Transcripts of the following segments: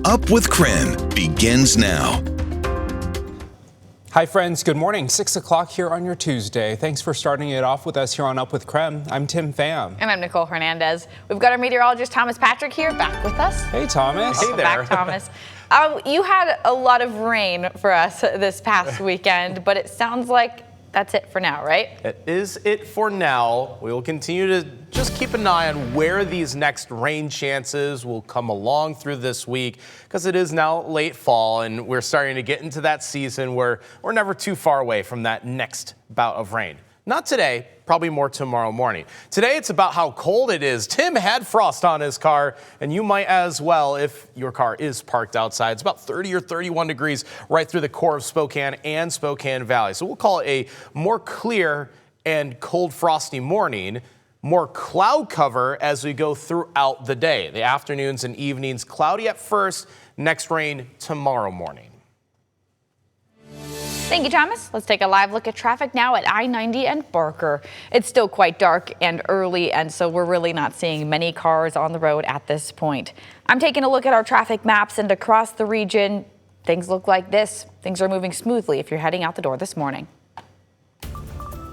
Up with KREM begins now. Hi friends, good morning. 6 o'clock here on your Tuesday. Thanks for starting it off with us here on Up with KREM. I'm Tim Pham. And I'm Nicole Hernandez. We've got our meteorologist Thomas Patrick here back with us. Hey Thomas. Welcome back, Thomas. You had a lot of rain for us this past weekend, but it sounds like that's it for now, right? That is it for now. We will continue to just keep an eye on where these next rain chances will come along through this week, because it is now late fall and we're starting to get into that season where we're never too far away from that next bout of rain. Not today, probably more tomorrow morning. Today it's about how cold it is. Tim had frost on his car, and you might as well if your car is parked outside. It's about 30 or 31 degrees right through the core of Spokane and Spokane Valley. So we'll call it a more clear and cold frosty morning. More cloud cover as we go throughout the day. The afternoons and evenings cloudy at first, next rain tomorrow morning. Thank you, Thomas. Let's take a live look at traffic now at I-90 and Barker. It's still quite dark and early, and so we're really not seeing many cars on the road at this point. I'm taking a look at our traffic maps, and across the region, things look like this. Things are moving smoothly if you're heading out the door this morning.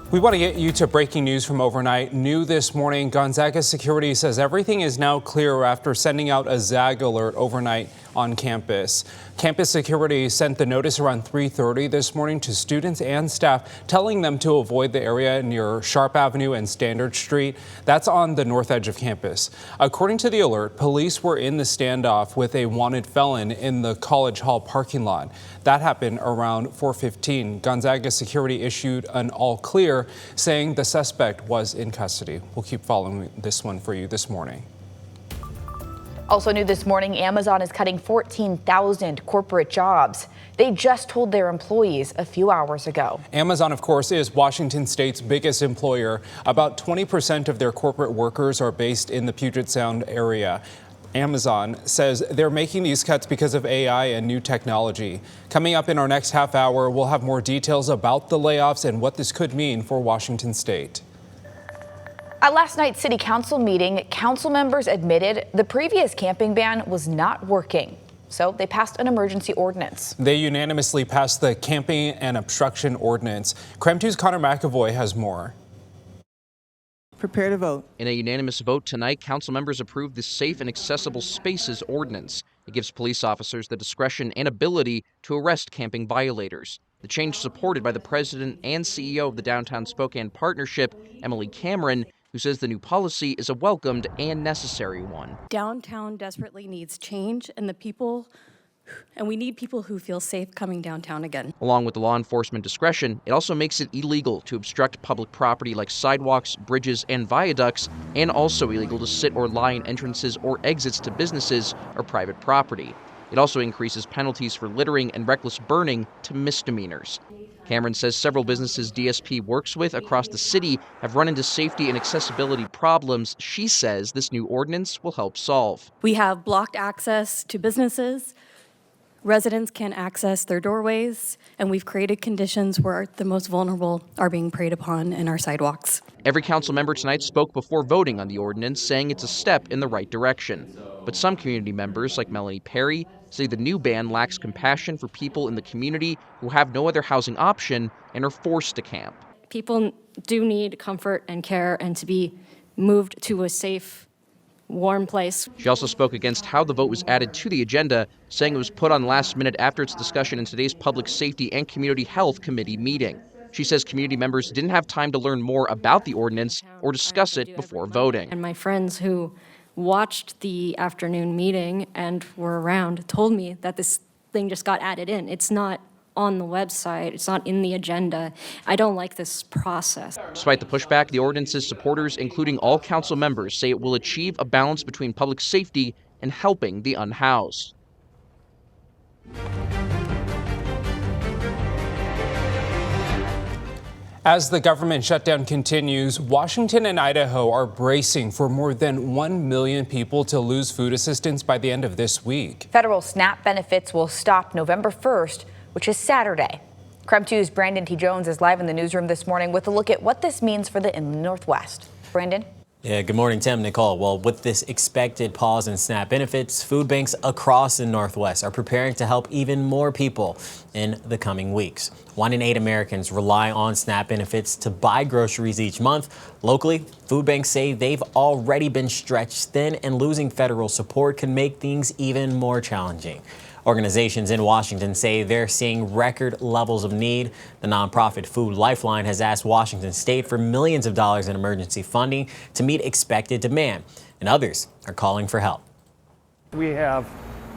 We want to get you to breaking news from overnight. New this morning, Gonzaga security says everything is now clear after sending out a ZAG alert overnight on campus. Campus security sent the notice around 3:30 this morning to students and staff, telling them to avoid the area near Sharp Avenue and Standard Street. That's on the north edge of campus. According to the alert, police were in the standoff with a wanted felon in the College Hall parking lot. That happened around 4:15. Gonzaga security issued an all clear, saying the suspect was in custody. We'll keep following this one for you this morning. Also new this morning, Amazon is cutting 14,000 corporate jobs. They just told their employees a few hours ago. Amazon, of course, is Washington State's biggest employer. About 20% of their corporate workers are based in the Puget Sound area. Amazon says they're making these cuts because of AI and new technology. Coming up in our next half hour, we'll have more details about the layoffs and what this could mean for Washington State. At last night's City Council meeting, council members admitted the previous camping ban was not working. So they passed an emergency ordinance. They unanimously passed the camping and obstruction ordinance. KREM 2's Connor McAvoy has more. Prepare to vote. In a unanimous vote tonight, council members approved the Safe and Accessible Spaces Ordinance. It gives police officers the discretion and ability to arrest camping violators. The change supported by the president and CEO of the Downtown Spokane Partnership, Emily Cameron, who says the new policy is a welcomed and necessary one. Downtown desperately needs change, and we need people who feel safe coming downtown again. Along with the law enforcement discretion, it also makes it illegal to obstruct public property like sidewalks, bridges, and viaducts, and also illegal to sit or lie in entrances or exits to businesses or private property. It also increases penalties for littering and reckless burning to misdemeanors. Cameron says several businesses DSP works with across the city have run into safety and accessibility problems she says this new ordinance will help solve. We have blocked access to businesses. Residents can't access their doorways, and we've created conditions where the most vulnerable are being preyed upon in our sidewalks. Every council member tonight spoke before voting on the ordinance, saying it's a step in the right direction. But some community members, like Melanie Perry, say the new ban lacks compassion for people in the community who have no other housing option and are forced to camp. People do need comfort and care and to be moved to a safe, warm place. She also spoke against how the vote was added to the agenda, saying it was put on last minute after its discussion in today's Public Safety and Community Health Committee meeting. She says community members didn't have time to learn more about the ordinance or discuss it before voting. And my friends who watched the afternoon meeting and were around told me that this thing just got added in. It's not on the website. It's not in the agenda. I don't like this process. Despite the pushback, the ordinance's supporters, including all council members, say it will achieve a balance between public safety and helping the unhoused. As the government shutdown continues, Washington and Idaho are bracing for more than 1 million people to lose food assistance by the end of this week. Federal SNAP benefits will stop November 1st, which is Saturday. KREM 2's Brandon T. Jones is live in the newsroom this morning with a look at what this means for the inland Northwest. Brandon? Yeah, good morning, Tim, Nicole. Well, with this expected pause in SNAP benefits, food banks across the Northwest are preparing to help even more people in the coming weeks. 1 in 8 Americans rely on SNAP benefits to buy groceries each month. Locally, food banks say they've already been stretched thin, and losing federal support can make things even more challenging. Organizations in Washington say they're seeing record levels of need. The nonprofit Food Lifeline has asked Washington State for millions of dollars in emergency funding to meet expected demand, and others are calling for help. We have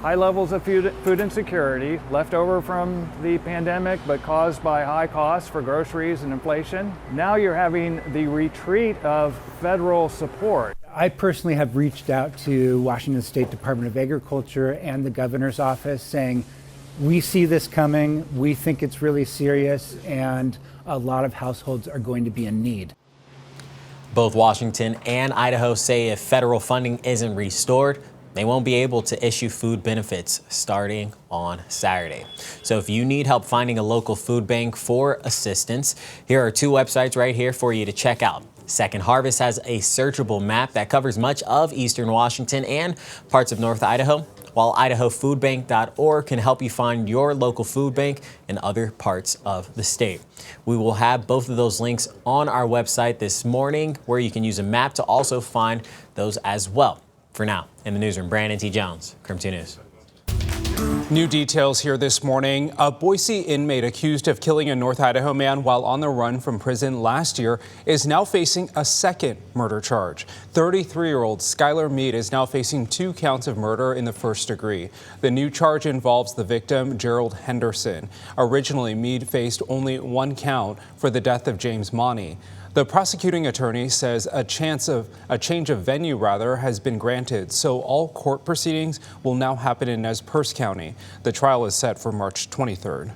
high levels of food insecurity left over from the pandemic, but caused by high costs for groceries and inflation. Now you're having the retreat of federal support. I personally have reached out to Washington State Department of Agriculture and the governor's office saying, we see this coming, we think it's really serious, and a lot of households are going to be in need. Both Washington and Idaho say if federal funding isn't restored, they won't be able to issue food benefits starting on Saturday. So if you need help finding a local food bank for assistance, here are 2 websites right here for you to check out. Second Harvest has a searchable map that covers much of eastern Washington and parts of North Idaho, while idahofoodbank.org can help you find your local food bank in other parts of the state. We will have both of those links on our website this morning, where you can use a map to also find those as well. For now, in the newsroom, Brandon T. Jones, KREM 2 News. New details here this morning. A Boise inmate accused of killing a North Idaho man while on the run from prison last year is now facing a second murder charge. 33-year-old Skylar Mead is now facing 2 counts of murder in the first degree. The new charge involves the victim, Gerald Henderson. Originally, Mead faced only 1 count for the death of James Monty. The prosecuting attorney says a change of venue has been granted, so all court proceedings will now happen in Nez Perce County. The trial is set for March 23rd.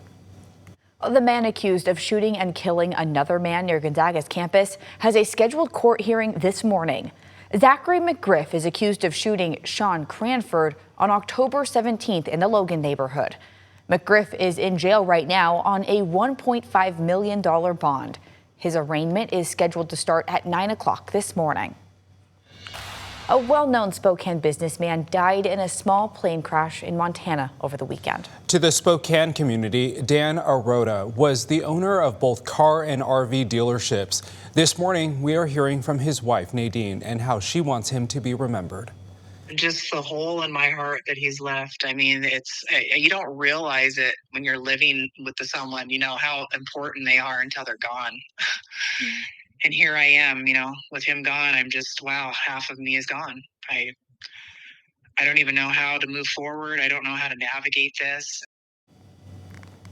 The man accused of shooting and killing another man near Gonzaga's campus has a scheduled court hearing this morning. Zachary McGriff is accused of shooting Sean Cranford on October 17th in the Logan neighborhood. McGriff is in jail right now on a $1.5 million bond. His arraignment is scheduled to start at 9 o'clock this morning. A well-known Spokane businessman died in a small plane crash in Montana over the weekend. To the Spokane community, Dan Arota was the owner of both car and RV dealerships. This morning, we are hearing from his wife, Nadine, and how she wants him to be remembered. Just the hole in my heart that he's left. I mean, you don't realize it when you're living with someone, how important they are until they're gone. And here I am, with him gone, I'm just, wow, half of me is gone. I don't even know how to move forward. I don't know how to navigate this.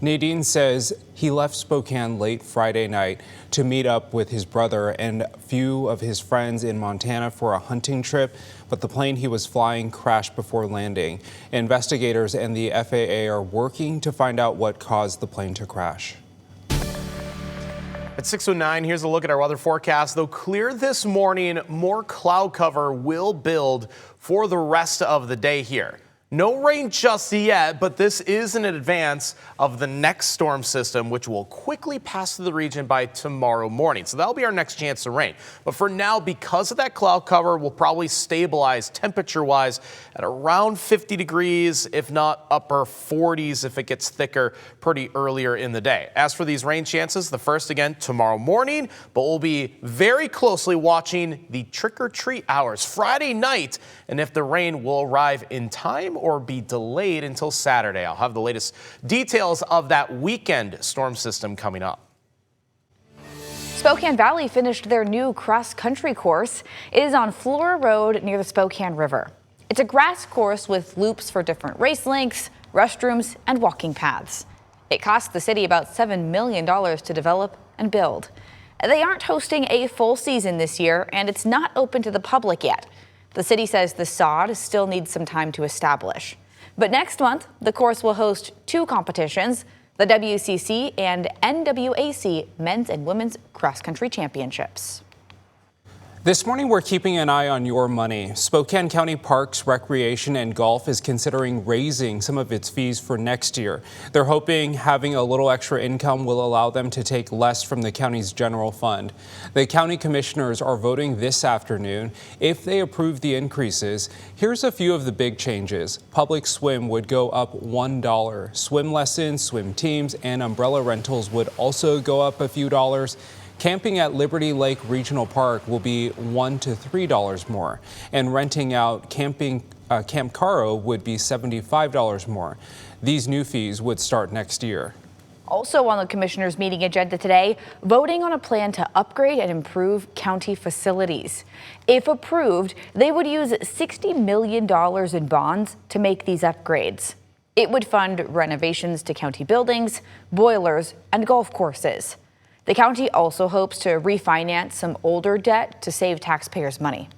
Nadine says he left Spokane late Friday night to meet up with his brother and a few of his friends in Montana for a hunting trip, but the plane he was flying crashed before landing. Investigators and the FAA are working to find out what caused the plane to crash. At 6:09, here's a look at our weather forecast. Though clear this morning, more cloud cover will build for the rest of the day here. No rain just yet, but this is in advance of the next storm system, which will quickly pass through the region by tomorrow morning. So that'll be our next chance of rain. But for now, because of that cloud cover, we'll probably stabilize temperature-wise at around 50 degrees, if not upper 40s if it gets thicker pretty earlier in the day. As for these rain chances, the first again tomorrow morning, but we'll be very closely watching the trick-or-treat hours Friday night, and if the rain will arrive in time or be delayed until Saturday. I'll have the latest details of that weekend storm system coming up. Spokane Valley finished their new cross-country course. It is on Flora Road near the Spokane River. It's a grass course with loops for different race lengths, restrooms, and walking paths. It cost the city about $7 million to develop and build. They aren't hosting a full season this year, and it's not open to the public yet. The city says the sod still needs some time to establish. But next month, the course will host 2 competitions, the WCC and NWAC men's and women's cross-country championships. This morning, we're keeping an eye on your money. Spokane County Parks, Recreation, and Golf is considering raising some of its fees for next year. They're hoping having a little extra income will allow them to take less from the county's general fund. The county commissioners are voting this afternoon. If they approve the increases, here's a few of the big changes. Public swim would go up $1. Swim lessons, swim teams, and umbrella rentals would also go up a few dollars. Camping at Liberty Lake Regional Park will be $1 to $3 more, and renting out Camp Caro would be $75 more. These new fees would start next year. Also on the commissioners' meeting agenda today, voting on a plan to upgrade and improve county facilities. If approved, they would use $60 million in bonds to make these upgrades. It would fund renovations to county buildings, boilers, and golf courses. The county also hopes to refinance some older debt to save taxpayers money.